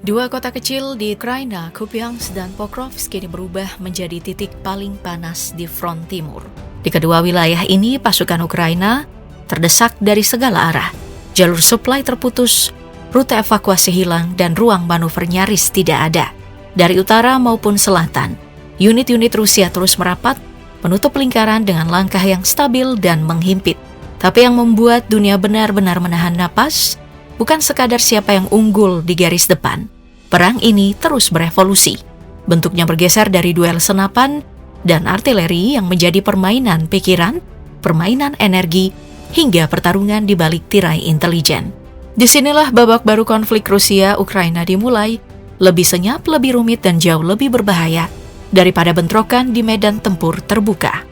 Dua kota kecil di Ukraina, Kupiansk dan Pokrovsk, kini berubah menjadi titik paling panas di front timur. Di kedua wilayah ini, pasukan Ukraina terdesak dari segala arah. Jalur suplai terputus, rute evakuasi hilang, dan ruang manuver nyaris tidak ada. Dari utara maupun selatan, unit-unit Rusia terus merapat, menutup lingkaran dengan langkah yang stabil dan menghimpit. Tapi yang membuat dunia benar-benar menahan napas, bukan sekadar siapa yang unggul di garis depan. Perang ini terus berevolusi. Bentuknya bergeser dari duel senapan dan artileri yang menjadi permainan pikiran, permainan energi, hingga pertarungan di balik tirai intelijen. Disinilah babak baru konflik Rusia-Ukraina dimulai, lebih senyap, lebih rumit, dan jauh lebih berbahaya daripada bentrokan di medan tempur terbuka.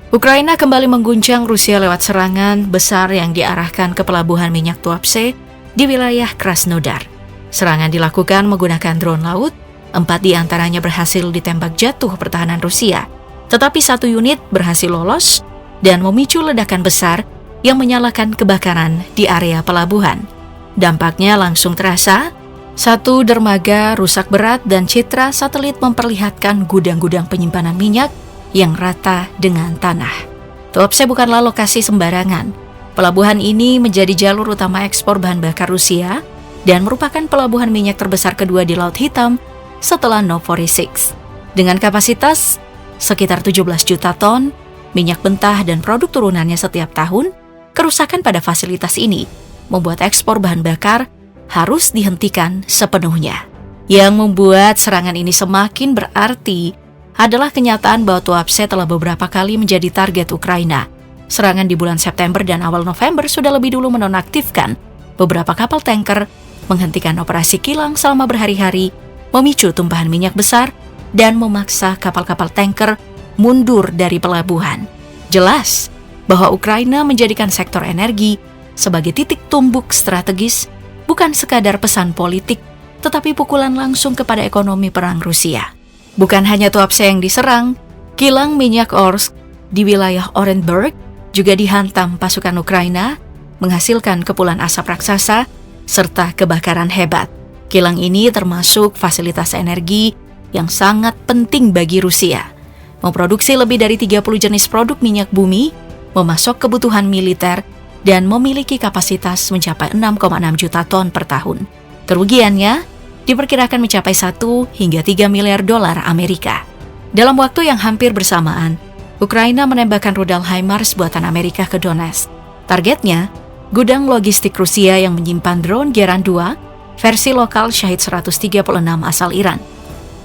Ukraina kembali mengguncang Rusia lewat serangan besar yang diarahkan ke pelabuhan minyak Tuapse di wilayah Krasnodar. Serangan dilakukan menggunakan drone laut, 4 diantaranya berhasil ditembak jatuh pertahanan Rusia, tetapi 1 unit berhasil lolos dan memicu ledakan besar yang menyalakan kebakaran di area pelabuhan. Dampaknya langsung terasa, 1 dermaga rusak berat dan citra satelit memperlihatkan gudang-gudang penyimpanan minyak yang rata dengan tanah. Tuapse bukanlah lokasi sembarangan. Pelabuhan ini menjadi jalur utama ekspor bahan bakar Rusia dan merupakan pelabuhan minyak terbesar kedua di Laut Hitam setelah Novorossiysk. Dengan kapasitas sekitar 17 juta ton minyak mentah dan produk turunannya setiap tahun, kerusakan pada fasilitas ini membuat ekspor bahan bakar harus dihentikan sepenuhnya. Yang membuat serangan ini semakin berarti adalah kenyataan bahwa Tuapse telah beberapa kali menjadi target Ukraina. Serangan di bulan September dan awal November sudah lebih dulu menonaktifkan beberapa kapal tanker, menghentikan operasi kilang selama berhari-hari, memicu tumpahan minyak besar, dan memaksa kapal-kapal tanker mundur dari pelabuhan. Jelas bahwa Ukraina menjadikan sektor energi sebagai titik tumbuk strategis, bukan sekadar pesan politik, tetapi pukulan langsung kepada ekonomi perang Rusia. Bukan hanya Tuapse yang diserang, kilang minyak Orsk di wilayah Orenburg juga dihantam pasukan Ukraina, menghasilkan kepulan asap raksasa serta kebakaran hebat. Kilang ini termasuk fasilitas energi yang sangat penting bagi Rusia. Memproduksi lebih dari 30 jenis produk minyak bumi, memasok kebutuhan militer, dan memiliki kapasitas mencapai 6,6 juta ton per tahun. Kerugiannya diperkirakan mencapai 1 hingga 3 miliar dolar Amerika. Dalam waktu yang hampir bersamaan, Ukraina menembakkan rudal HIMARS buatan Amerika ke Donetsk. Targetnya, gudang logistik Rusia yang menyimpan drone Geran 2 versi lokal Shahid 136 asal Iran.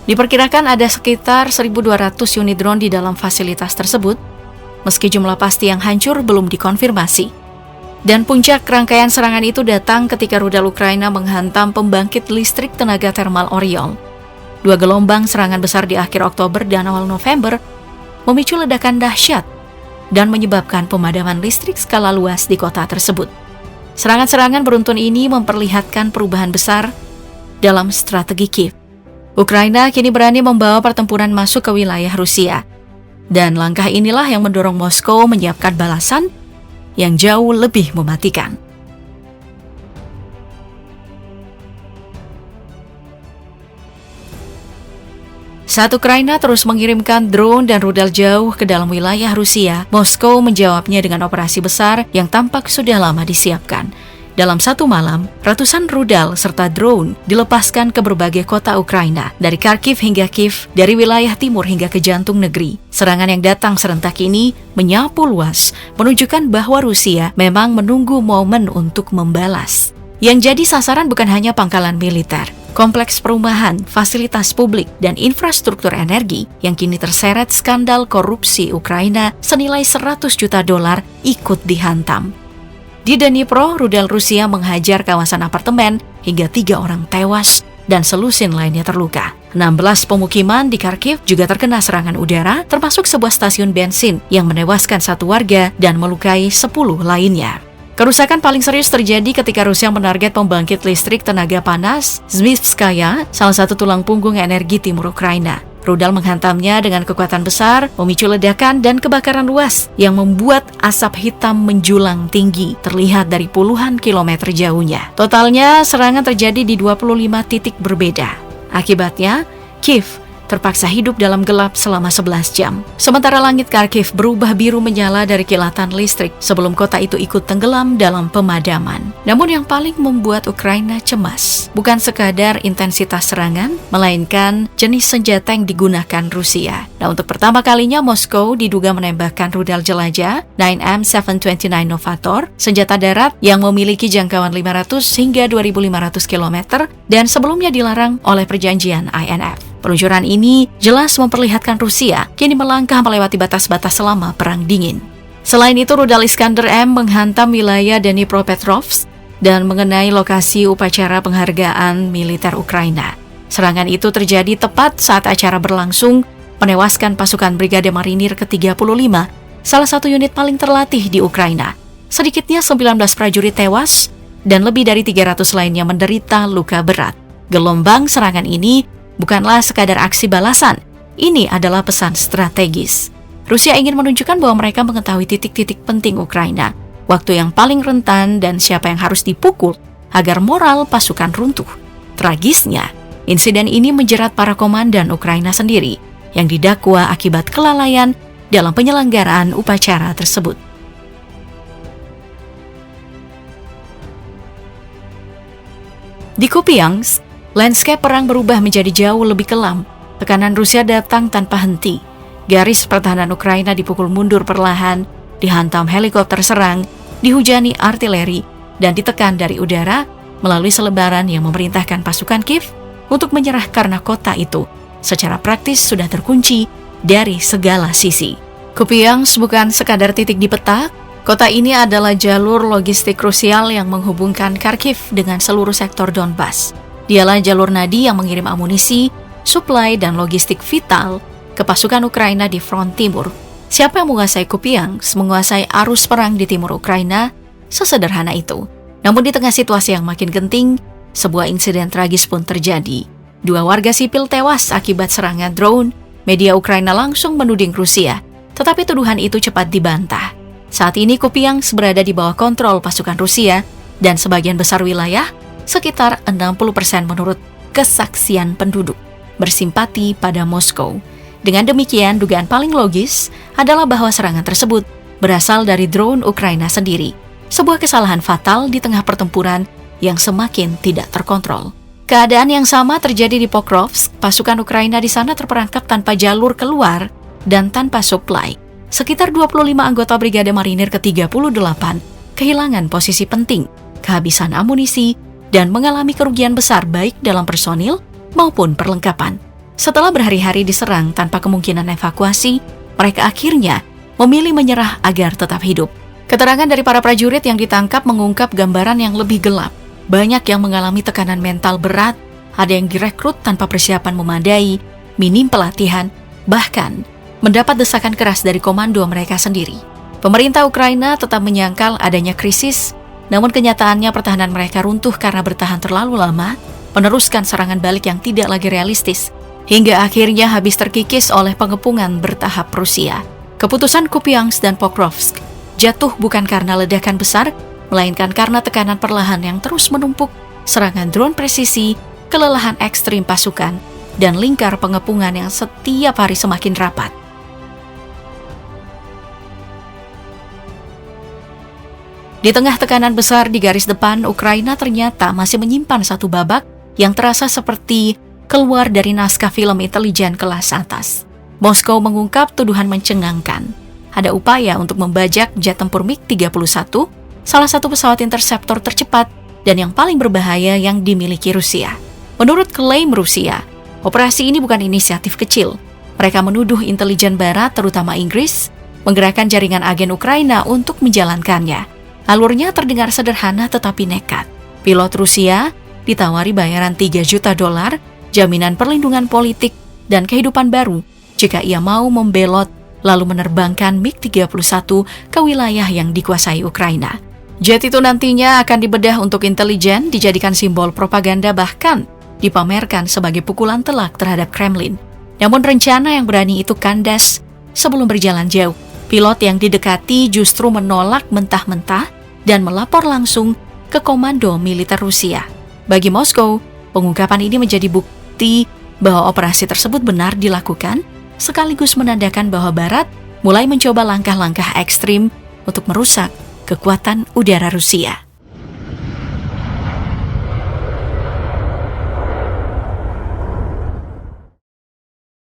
Diperkirakan ada sekitar 1.200 unit drone di dalam fasilitas tersebut, meski jumlah pasti yang hancur belum dikonfirmasi. Dan puncak rangkaian serangan itu datang ketika rudal Ukraina menghantam pembangkit listrik tenaga termal Oriol. 2 gelombang serangan besar di akhir Oktober dan awal November memicu ledakan dahsyat dan menyebabkan pemadaman listrik skala luas di kota tersebut. Serangan-serangan beruntun ini memperlihatkan perubahan besar dalam strategi Kiev. Ukraina kini berani membawa pertempuran masuk ke wilayah Rusia. Dan langkah inilah yang mendorong Moskow menyiapkan balasan yang jauh lebih mematikan. Saat Ukraina terus mengirimkan drone dan rudal jauh ke dalam wilayah Rusia, Moskow menjawabnya dengan operasi besar yang tampak sudah lama disiapkan. Dalam 1 malam, ratusan rudal serta drone dilepaskan ke berbagai kota Ukraina, dari Kharkiv hingga Kiev, dari wilayah timur hingga ke jantung negeri. Serangan yang datang serentak ini menyapu luas, menunjukkan bahwa Rusia memang menunggu momen untuk membalas. Yang jadi sasaran bukan hanya pangkalan militer, kompleks perumahan, fasilitas publik, dan infrastruktur energi yang kini terseret skandal korupsi Ukraina senilai 100 juta dolar ikut dihantam. Di Dnipro, rudal Rusia menghajar kawasan apartemen hingga 3 orang tewas dan selusin lainnya terluka. 16 pemukiman di Kharkiv juga terkena serangan udara, termasuk sebuah stasiun bensin yang menewaskan 1 warga dan melukai 10 lainnya. Kerusakan paling serius terjadi ketika Rusia menarget pembangkit listrik tenaga panas Zmyskaya, salah satu tulang punggung energi timur Ukraina. Rudal menghantamnya dengan kekuatan besar, memicu ledakan dan kebakaran luas yang membuat asap hitam menjulang tinggi terlihat dari puluhan kilometer jauhnya. Totalnya, serangan terjadi di 25 titik berbeda. Akibatnya, Kiev terpaksa hidup dalam gelap selama 11 jam. Sementara langit Kharkiv berubah biru menyala dari kilatan listrik sebelum kota itu ikut tenggelam dalam pemadaman. Namun yang paling membuat Ukraina cemas bukan sekadar intensitas serangan, melainkan jenis senjata yang digunakan Rusia. Nah, untuk pertama kalinya Moskow diduga menembakkan rudal jelajah 9M729 Novator, senjata darat yang memiliki jangkauan 500 hingga 2.500 km dan sebelumnya dilarang oleh perjanjian INF. Peluncuran ini jelas memperlihatkan Rusia kini melangkah melewati batas-batas selama Perang Dingin. Selain itu, rudal Iskander M menghantam wilayah Dnipropetrovsk dan mengenai lokasi upacara penghargaan militer Ukraina. Serangan itu terjadi tepat saat acara berlangsung, menewaskan pasukan Brigade Marinir ke-35, salah satu unit paling terlatih di Ukraina. Sedikitnya 19 prajurit tewas dan lebih dari 300 lainnya menderita luka berat. Gelombang serangan ini bukanlah sekadar aksi balasan, ini adalah pesan strategis. Rusia ingin menunjukkan bahwa mereka mengetahui titik-titik penting Ukraina, waktu yang paling rentan dan siapa yang harus dipukul agar moral pasukan runtuh. Tragisnya, insiden ini menjerat para komandan Ukraina sendiri yang didakwa akibat kelalaian dalam penyelenggaraan upacara tersebut. Di Kupiansk, landscape perang berubah menjadi jauh lebih kelam. Tekanan Rusia datang tanpa henti. Garis pertahanan Ukraina dipukul mundur perlahan, dihantam helikopter serang, dihujani artileri, dan ditekan dari udara melalui selebaran yang memerintahkan pasukan Kiev untuk menyerah karena kota itu secara praktis sudah terkunci dari segala sisi. Kupiansk bukan sekadar titik di peta, kota ini adalah jalur logistik krusial yang menghubungkan Kharkiv dengan seluruh sektor Donbas. Dialah jalur nadi yang mengirim amunisi, suplai, dan logistik vital ke pasukan Ukraina di front timur. Siapa yang menguasai Kupiansk menguasai arus perang di timur Ukraina, sesederhana itu. Namun di tengah situasi yang makin genting, sebuah insiden tragis pun terjadi. 2 warga sipil tewas akibat serangan drone. Media Ukraina langsung menuding Rusia, tetapi tuduhan itu cepat dibantah. Saat ini Kupiansk berada di bawah kontrol pasukan Rusia dan sebagian besar wilayah, sekitar 60% menurut kesaksian penduduk, bersimpati pada Moskow. Dengan demikian, dugaan paling logis adalah bahwa serangan tersebut berasal dari drone Ukraina sendiri. Sebuah kesalahan fatal di tengah pertempuran yang semakin tidak terkontrol. Keadaan yang sama terjadi di Pokrovsk. Pasukan Ukraina di sana terperangkap tanpa jalur keluar dan tanpa suplai. Sekitar 25 anggota Brigade Marinir ke-38 kehilangan posisi penting, kehabisan amunisi, dan mengalami kerugian besar baik dalam personil maupun perlengkapan. Setelah berhari-hari diserang tanpa kemungkinan evakuasi, mereka akhirnya memilih menyerah agar tetap hidup. Keterangan dari para prajurit yang ditangkap mengungkap gambaran yang lebih gelap. Banyak yang mengalami tekanan mental berat, ada yang direkrut tanpa persiapan memadai, minim pelatihan, bahkan mendapat desakan keras dari komando mereka sendiri. Pemerintah Ukraina tetap menyangkal adanya krisis, namun kenyataannya pertahanan mereka runtuh karena bertahan terlalu lama, meneruskan serangan balik yang tidak lagi realistis, hingga akhirnya habis terkikis oleh pengepungan bertahap Rusia. Keputusan Kupiansk dan Pokrovsk jatuh bukan karena ledakan besar, melainkan karena tekanan perlahan yang terus menumpuk, serangan drone presisi, kelelahan ekstrim pasukan, dan lingkar pengepungan yang setiap hari semakin rapat. Di tengah tekanan besar di garis depan, Ukraina ternyata masih menyimpan satu babak yang terasa seperti keluar dari naskah film intelijen kelas atas. Moskow mengungkap tuduhan mencengangkan. Ada upaya untuk membajak jet tempur MiG-31, salah satu pesawat interseptor tercepat dan yang paling berbahaya yang dimiliki Rusia. Menurut klaim Rusia, operasi ini bukan inisiatif kecil. Mereka menuduh intelijen barat, terutama Inggris, menggerakkan jaringan agen Ukraina untuk menjalankannya. Alurnya terdengar sederhana tetapi nekat. Pilot Rusia ditawari bayaran $3 juta, jaminan perlindungan politik, dan kehidupan baru jika ia mau membelot lalu menerbangkan MiG-31 ke wilayah yang dikuasai Ukraina. Jet itu nantinya akan dibedah untuk intelijen, dijadikan simbol propaganda, bahkan dipamerkan sebagai pukulan telak terhadap Kremlin. Namun rencana yang berani itu kandas sebelum berjalan jauh. Pilot yang didekati justru menolak mentah-mentah dan melapor langsung ke komando militer Rusia. Bagi Moskow, pengungkapan ini menjadi bukti bahwa operasi tersebut benar dilakukan, sekaligus menandakan bahwa Barat mulai mencoba langkah-langkah ekstrim untuk merusak kekuatan udara Rusia.